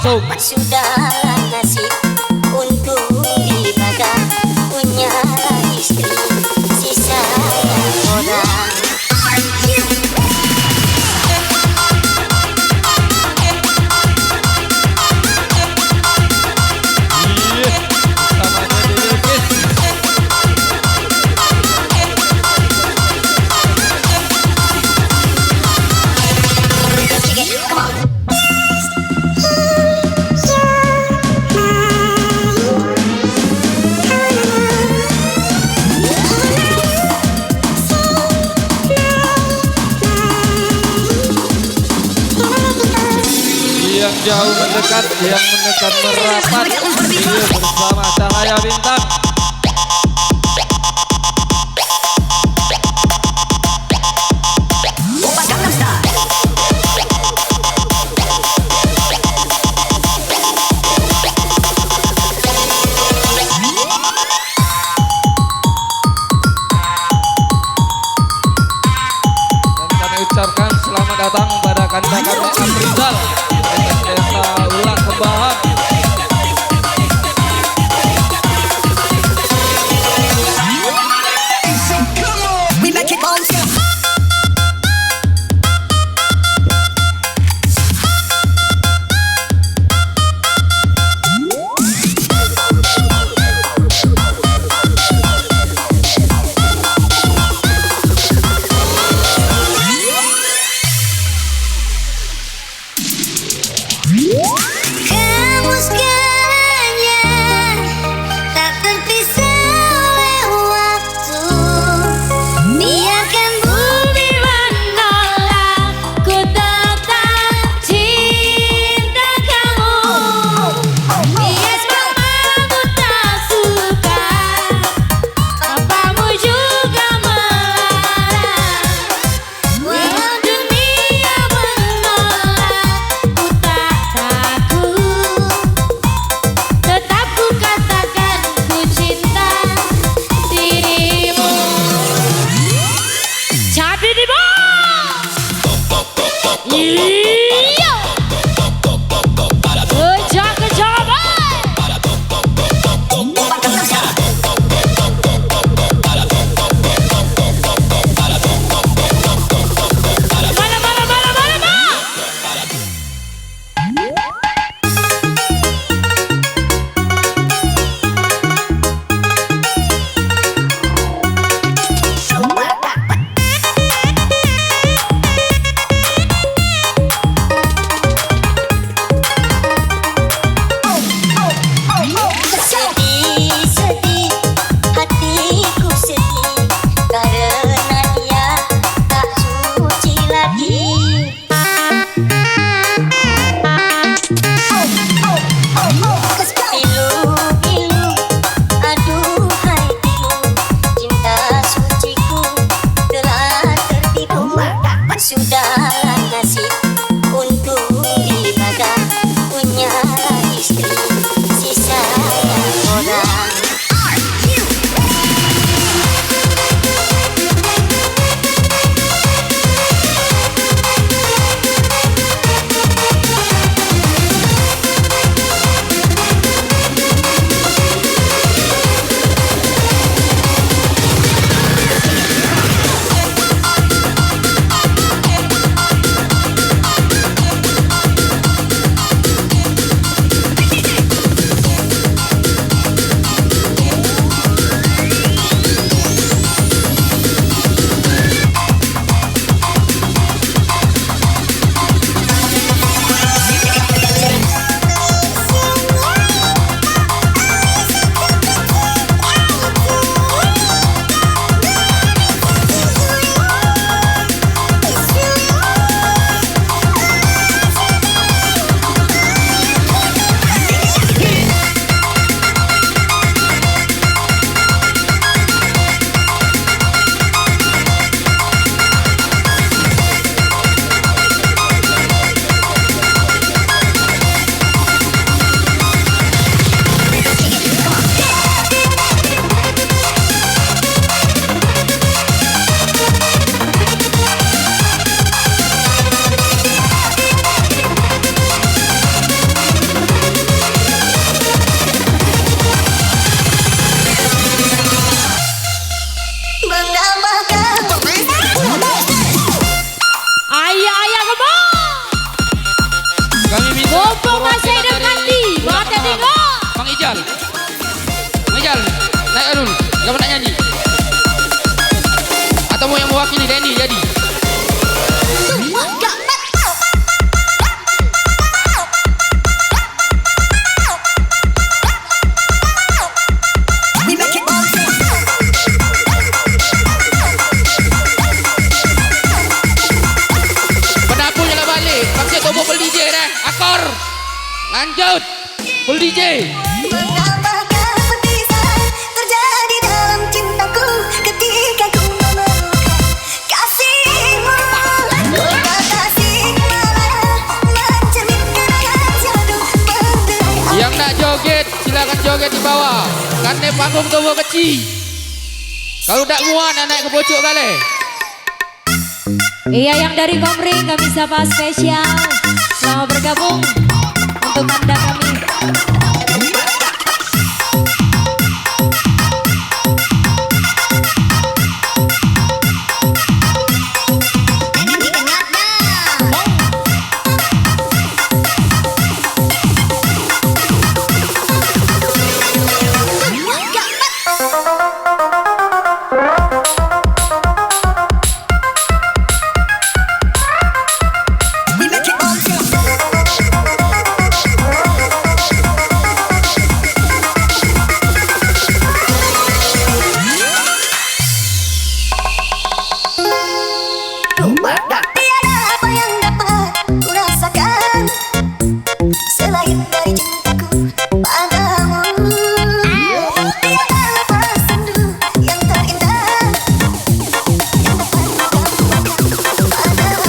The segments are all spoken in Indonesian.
langsung. Sudahlah nasib untuk dimakan, punya istri sisa orang. Yang jauh mendekat, yang mendekat merapat. Iya, bersama Cahaya Bintang. Dan kami ucapkan selamat datang pada kanda-kanda Afrizal Desa Ulak Kembahan. Kamu segalanya, tak terpisah oleh waktu. Biarkan bumi menolak, ku tetap cinta kamu. Biar mamamu tak suka, papamu juga melarang. Walau dunia menolak, ku tak takut. Tetap ku katakan ku cinta dirimu. Capi di bawah. Iya. Kejar boy. Mana. mewakili Denny jadi. Penabung jalan balik. Pakcik tunggu full DJ dah. Akor. Lanjut. Full DJ. Menambahkan perpisahan terjadi dalam cintaku ketika ku memerlukan kasihmu. Kasih malah mencerminkan ayat jadul berderai. Yang nak joget silakan joget di bawah. Karena panggung tua kecil. Kalau tak muat nak naik ke pojok kali. Iya, yang dari Komring kami sapa spesial. Selamat bergabung untuk Anda kami. Tiada apa yang dapat ku rasakan selain dari cintaku padamu. Tiada lepas sendu yang terindah yang dapat ku padamu.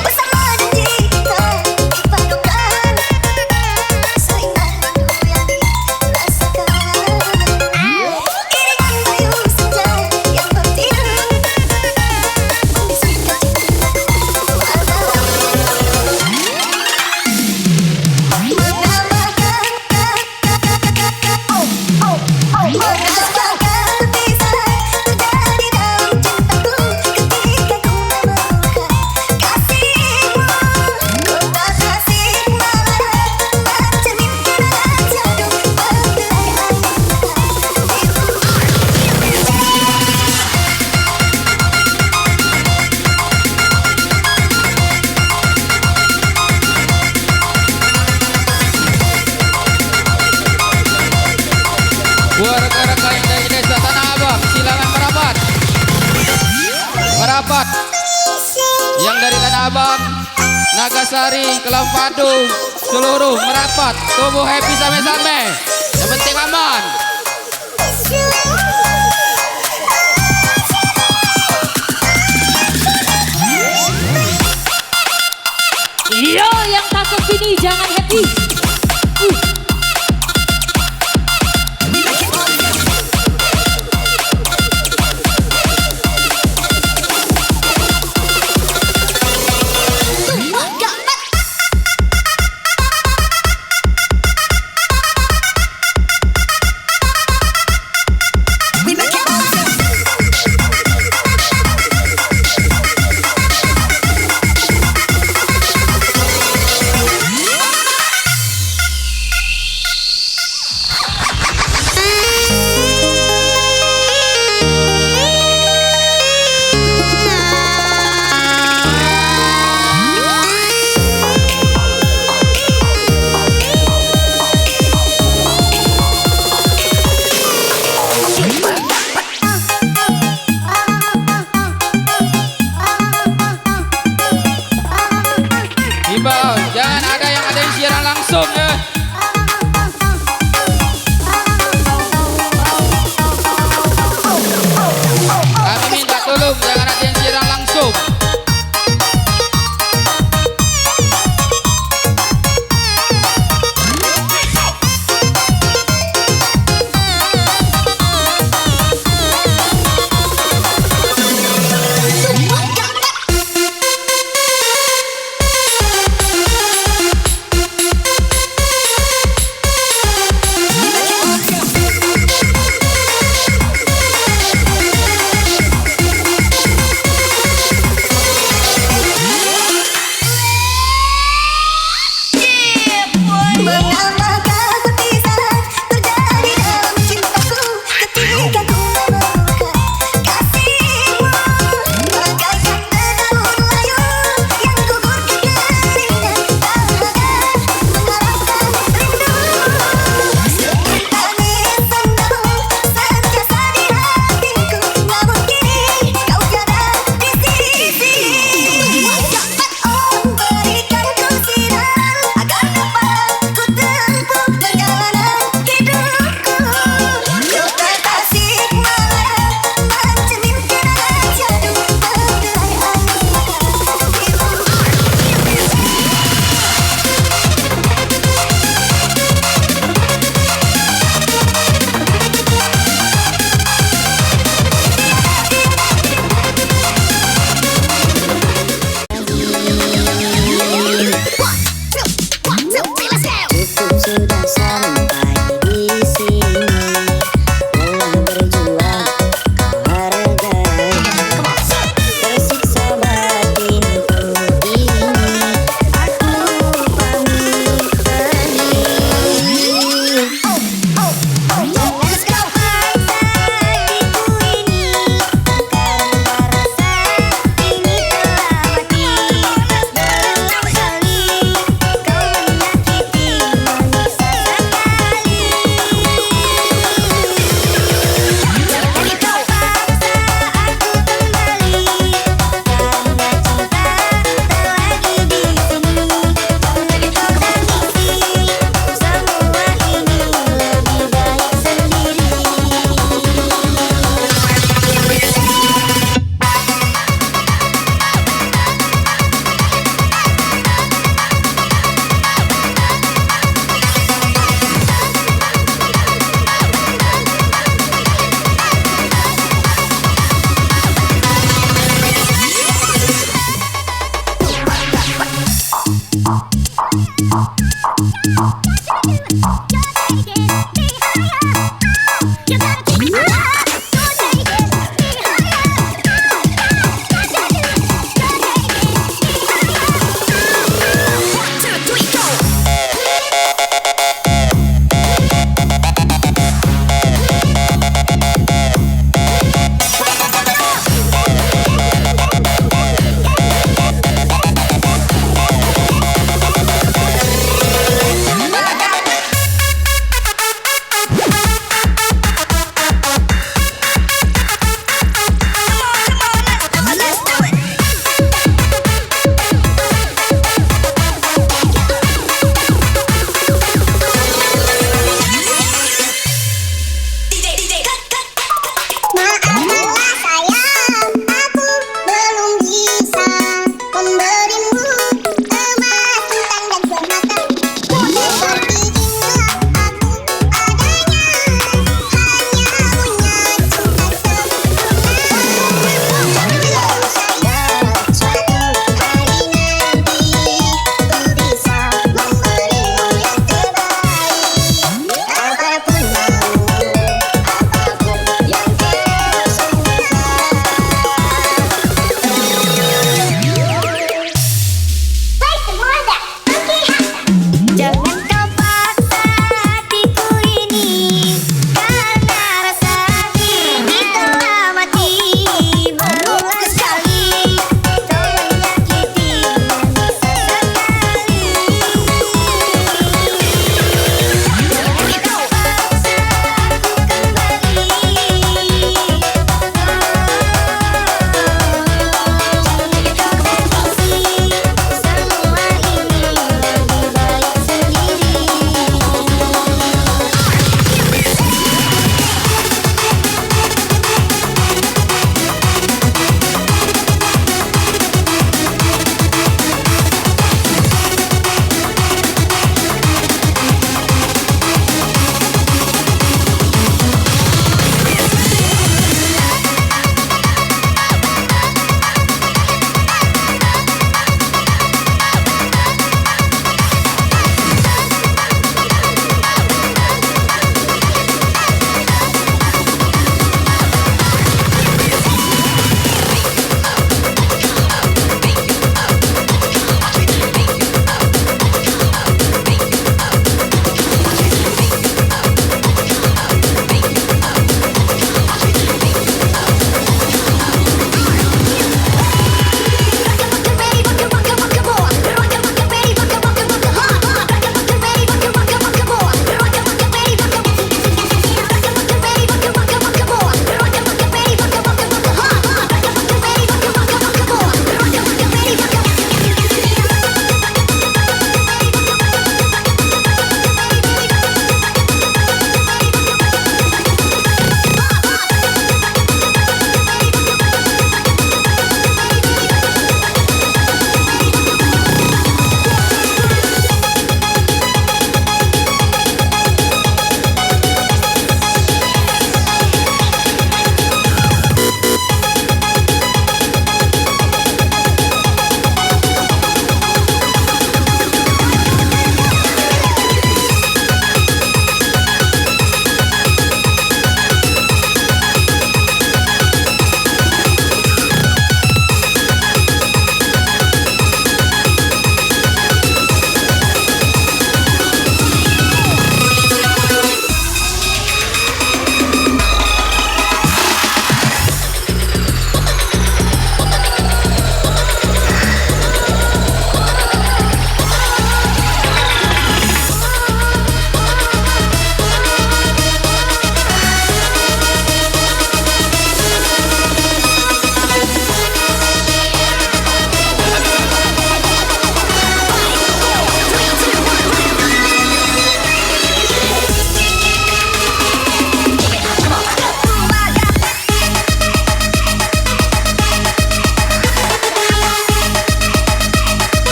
Bersama janji kita dipadukan seindah rindu yang dirasakan. Iringan kayu senja yang bertiup membisikkan cintaku padamu. Menambahkan perpisahan terjadi dalam cintaku ketika ku memerlukan kasihmu. Kota kasih malah mencerminkan ayat jadul berderai Buat rekan-rekan yang dari desa Tanah Abang, silakan merapat. Merapat. Yang dari Tanah Abang, Nagasari, Kelampadu, seluruh merapat. Tubuh happy sampai-sampai. Yang penting aman. Yo, yang takut sini jangan happy.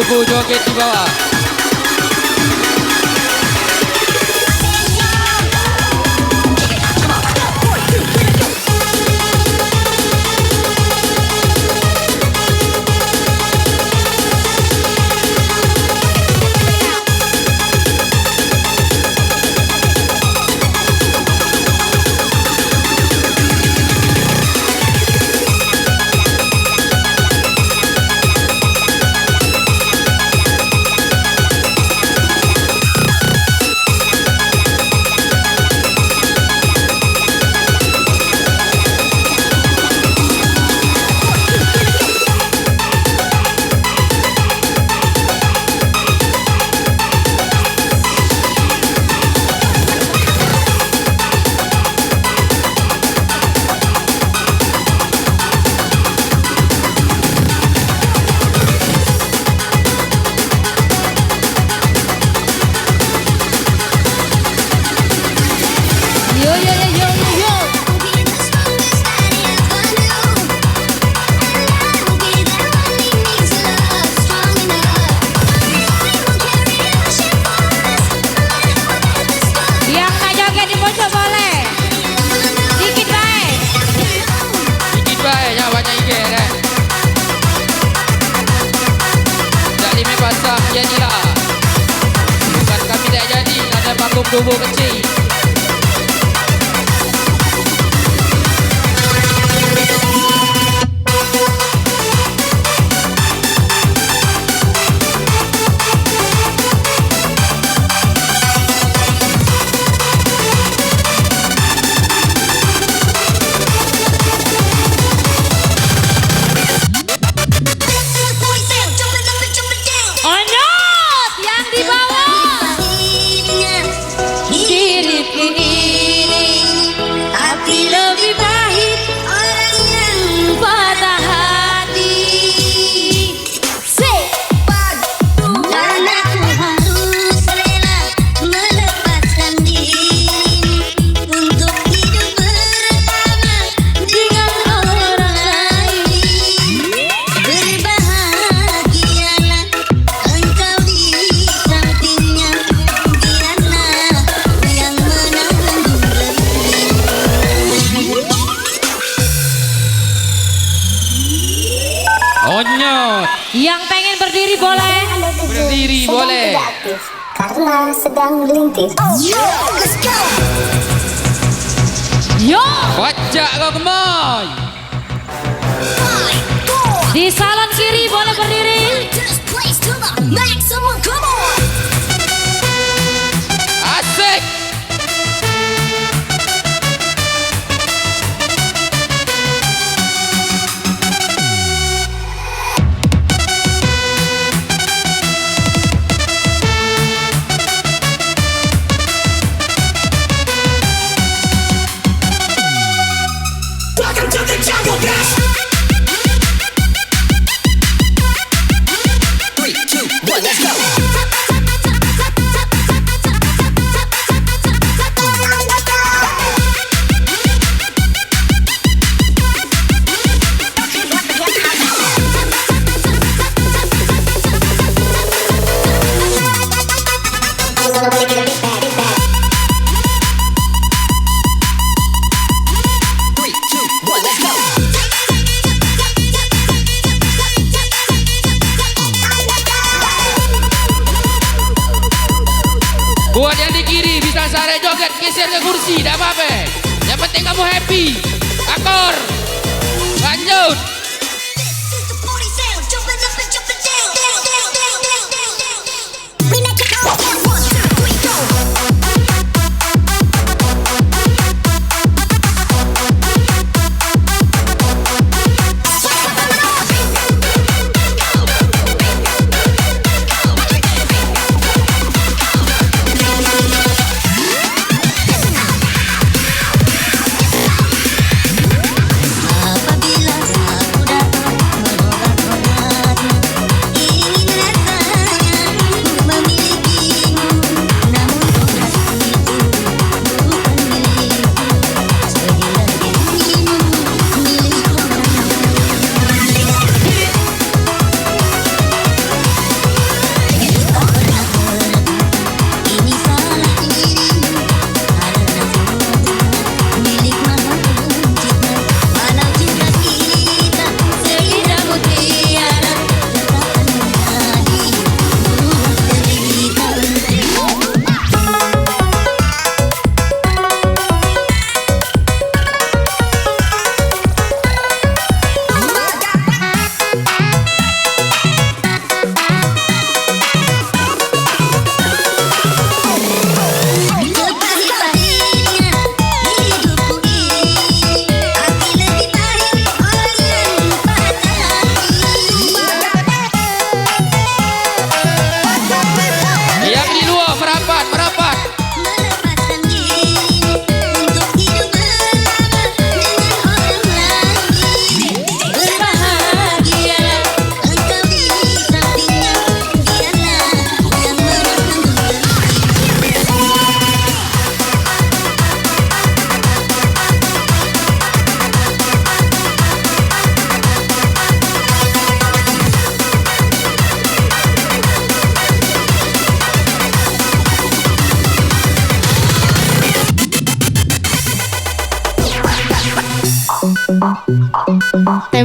Tubuh joget di bawah. Jadilah, bukan kami tidak jadi karena panggung tubuh kecil. Yang pengen berdiri boleh? Berdiri boleh. Karena sedang melintir. Let's go. Yo. Baca kau kemai. Di salon kiri boleh berdiri. Asik. Buat yang di kiri bisa sare joget geser ke kursi, tidak apa-apa. Yang penting kamu happy. Akor. Lanjut.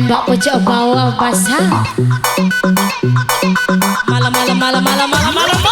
tembak pojok bawah basah. Malam malam malam malam malam malam.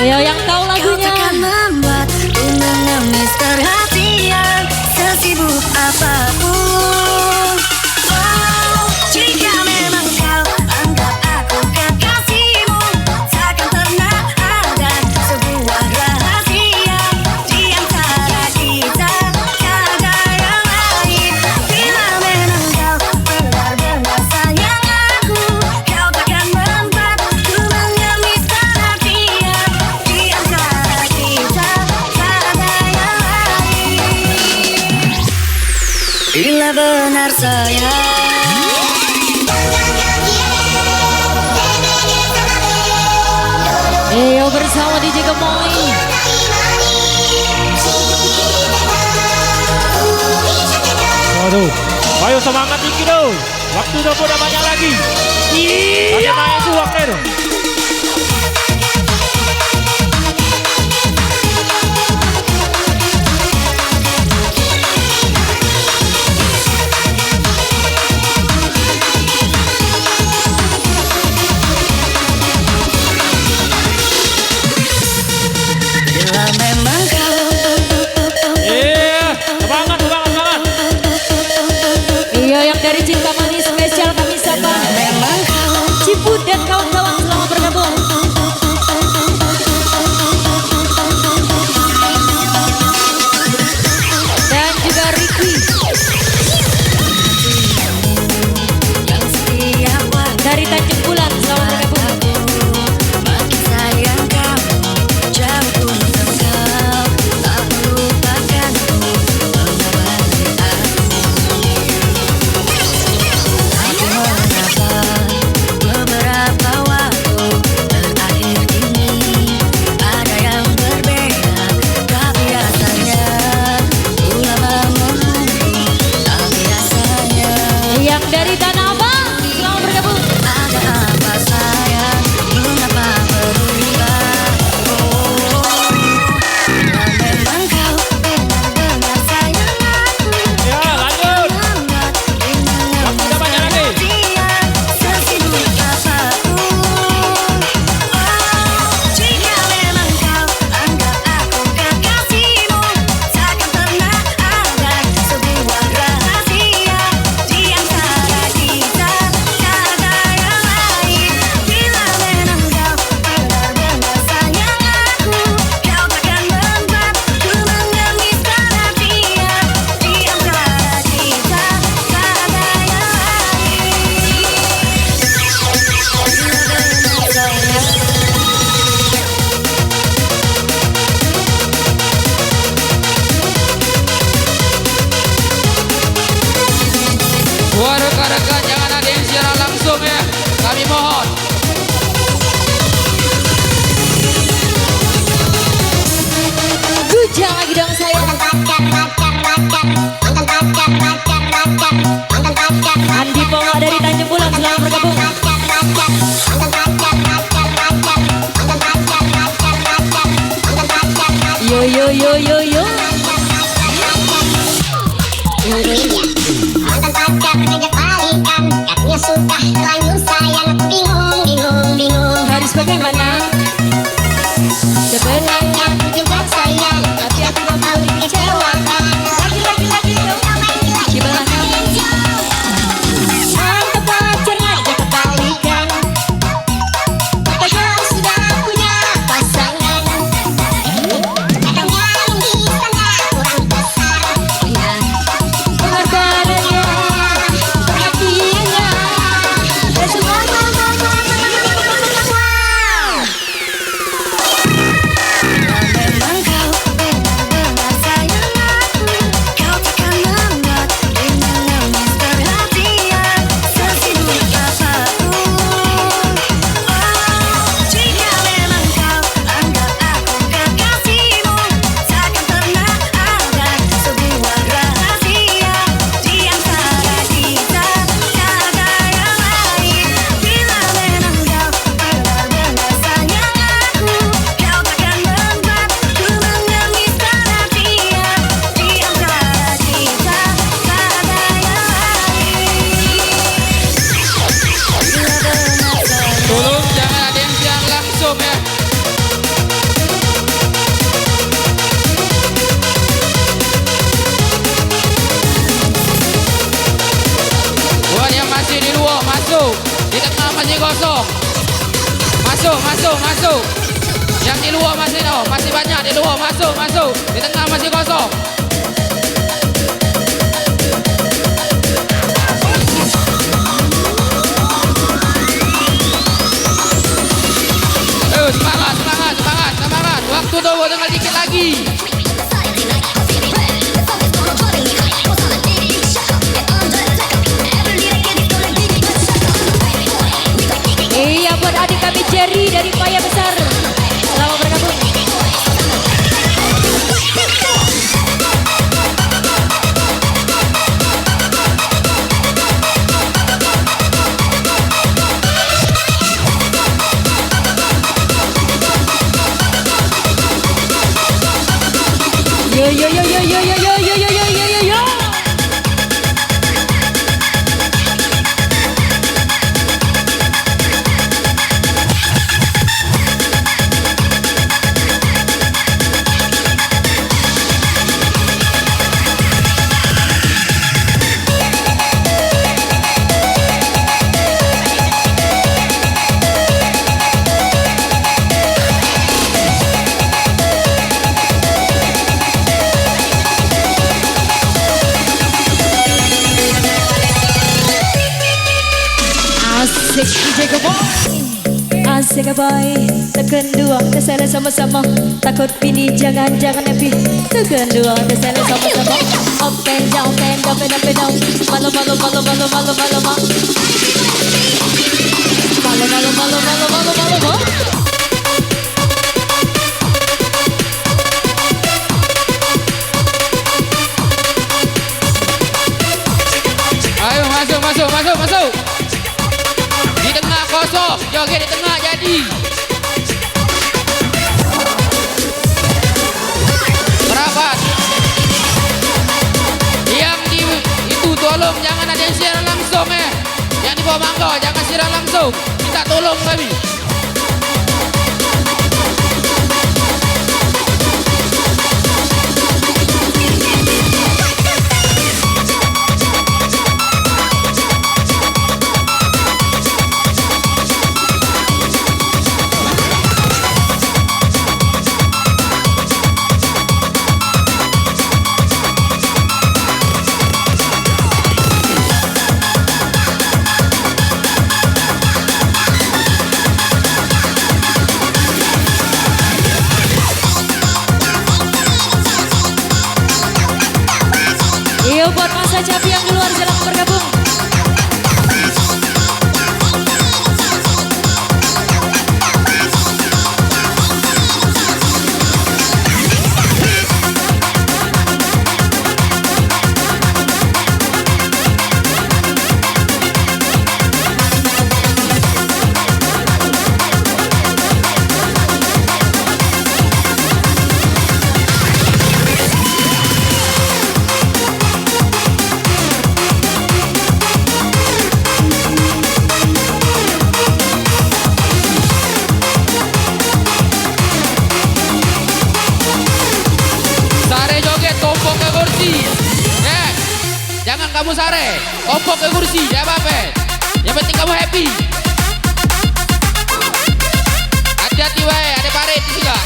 Yo yang tahu Kau lagunya. takkan membuatku mengemis perhatian sesibuk apapun. Oh, jika memang kau anggap aku kekasihmu, takkan pernah ada sebuah rahasia di antara kita, tiada yang lain. Bila memang kau benar-benar sayang aku, kau takkan membuatku mengemis perhatian di antara kita, tiada yang lain. Bila benar sayang. Yo bersama DJ Gemoy. Waduh, ayo semangat tinggi dong. Waktu udah banyak lagi. Iya. Naik tuh waktunya dong. Bila memang kau Semangat, semangat. Iya yang dari Cinta Manis spesial kami sapa memang kau Ciput dan kawan-kawan selamat bergabung. Dan juga Ricky yang setiap waktu dari Tanjung Bulan selamat bergabung. makin sayang kau, jauh pun engkau tak melupakanku, mengabari aku mendapat beberapa waktu terakhir ini ada yang berbeda, tapi rasanya ku lama menunggu, tapi rasanya Yang dari Tanah Abang selamat bergabung. ada apa sayang, mengapa berubah? Oh, bila memang kau benar-benar sayang aku, Ya, lanjut. Waktu udah banyak lagi. sesibuk apapun. Oh, jika memang kau anggap aku kekasihmu, takkan pernah ada sebuah rahasia di antara kita, tiada yang lain. Bila memang kau benar-benar sayang aku, kau takkan membuatku mengemis perhatian di antara kita, tiada yang lain. Buat rekan-rekan jangan ada yang siaran langsung ya. Kami mohon. Gujang lagi dong saya. Andi Pongo dari Tanjung Bulan selamat bergabung. Yo yo yo yo yo. Mantan pacar ngajak balikan, katanya sudah terlanjur sayang, aku bingung. Harus bagaimana? Sebenarnya Aku juga sayang, tapi aku tak tahu dikecewakan. Lagi di belakang. mantan pacar ngajak balikan, katanya sudah punya pasangan. Katanya yang di sana kurang besar, Pengorbanannya, perhatiannya, kosong. Masuk, masuk, masuk. Yang di luar masih masih banyak di luar, masuk, masuk. Di tengah masih kosong. Ayo semangat, semangat, semangat, semangat. Waktu Tobo tinggal dikit lagi. Iya buat adik kami Jerry dari Paya Besar. Selamat bergabung. Yo yo yo yo yo yo yo yo yo yo yo yo yo. Asik DJ boy, asik boy. Tekan dua, kesana sama-sama. Takut pilih jangan happy. Tekan dua, kesana sama-sama. Up and down, up and down. Malu, malu, malu, malu, malu, malu, malu. Malu, malu, malu, malu, malu, malu, malu. Ayo masuk, masuk, masuk, masuk. Di tengah kosong, joget di tengah jadi. Merapat. Yang di itu tolong jangan ada yang siaran langsung Yang di bawah mangga jangan siaran langsung. Minta tolong kami. Iya buat masa capi yang di luar silakan bergabung. Sare joget, tompok ke kursi. Jangan kamu sare, tompok ke kursi, ya apa-apa. Yang penting kamu happy. Hati-hati wae, ada paret juga.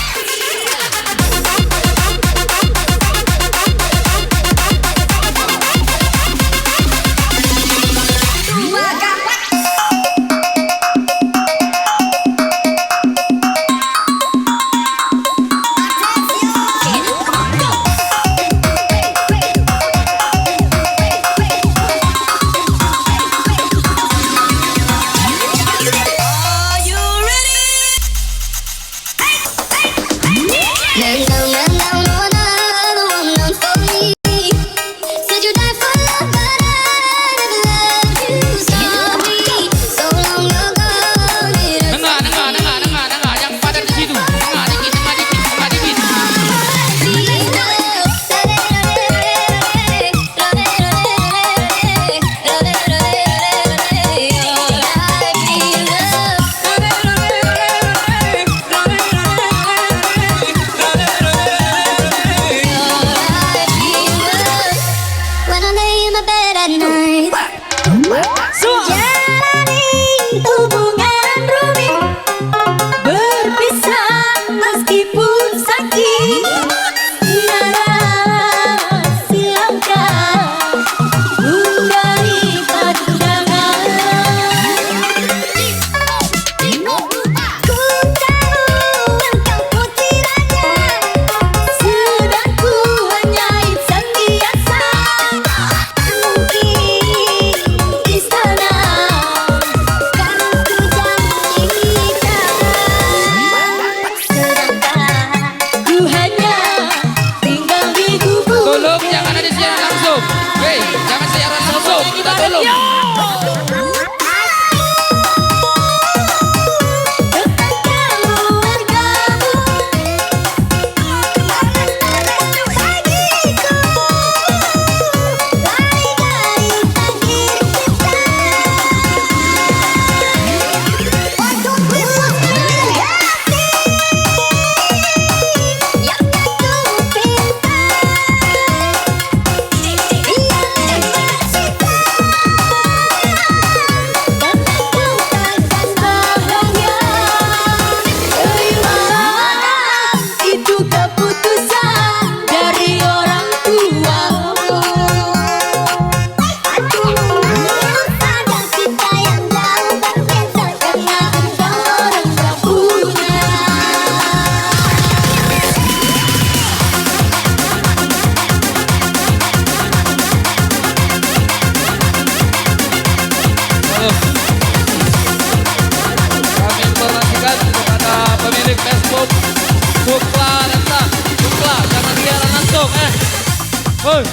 Oi.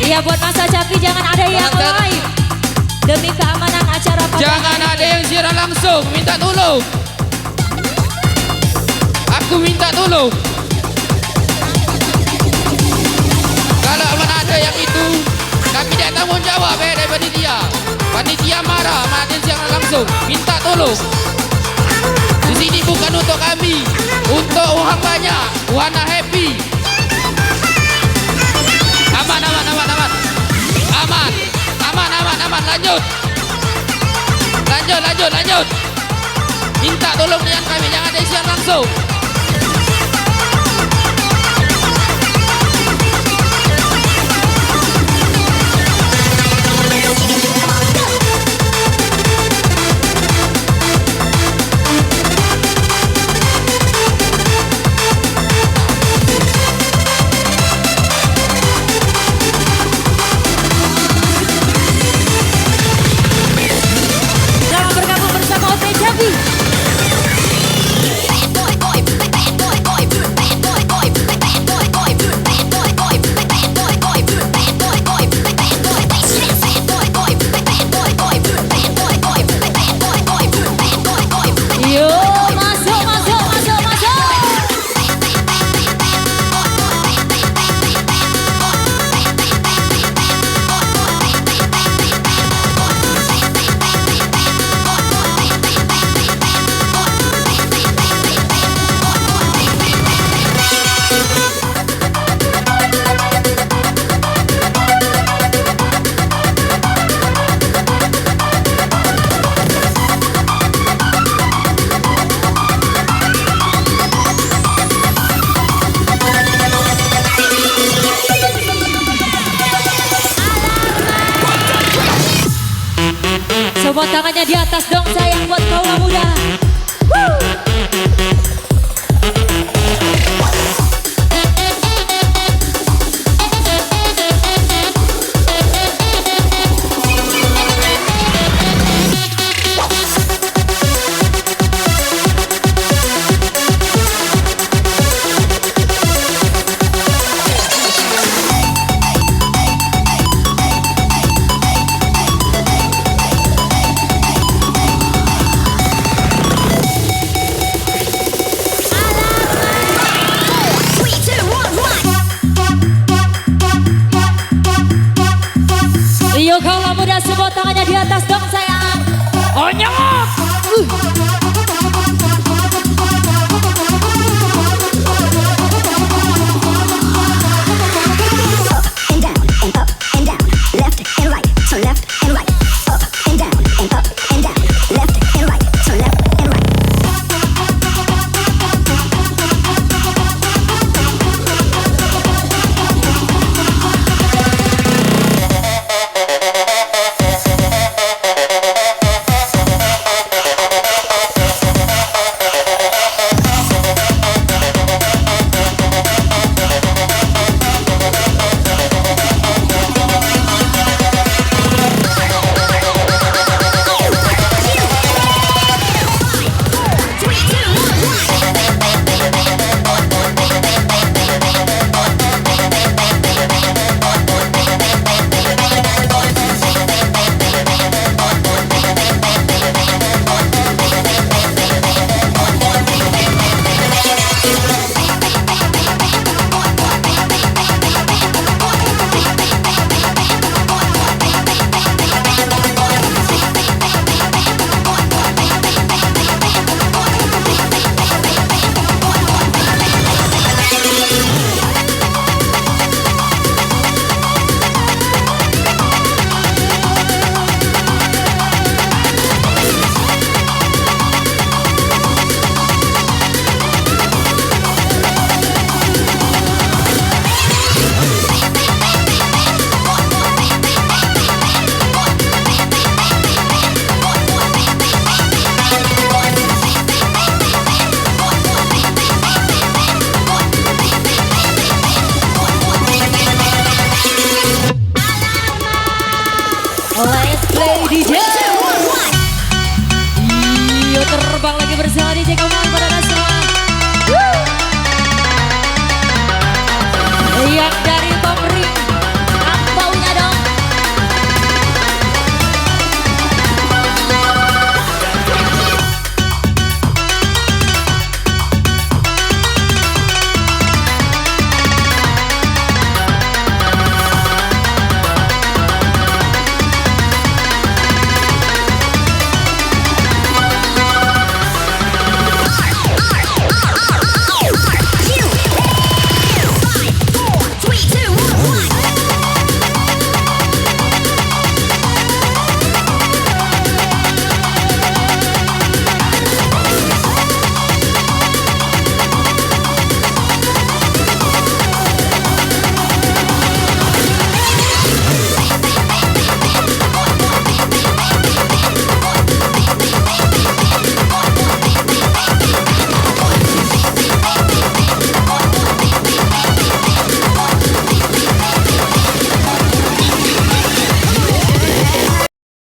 Iya buat masa Capi jangan ada yang Jangan. live. Demi keamanan acara pada Jangan hari ada ini. yang siaran langsung, minta tolong. Aku minta tolong. Kalau mana ada yang itu, kami tidak tanggung jawab dari panitia. Panitia marah, mana ada yang siaran langsung. Minta tolong. Di sini bukan untuk kami, untuk orang banyak, warna happy. Aman, aman, aman, aman. Aman, aman, aman, aman. Lanjut. Lanjut, lanjut, lanjut. Minta tolong dengan kami, jangan ada siaran langsung. Selamat bergabung bersama OT Capi. Yo, masuk, masuk, masuk, masuk. Semua tangannya di atas dong sayang buat kaum muda. Woo! Yo kaum muda semua tangannya di atas dong sayang. Oh nyok. and down and up and down, left and right, so left and right, up and down and up and down, left and right, so left and right. Let's play DJ. Yo terbang lagi bersama DJ Kamu pada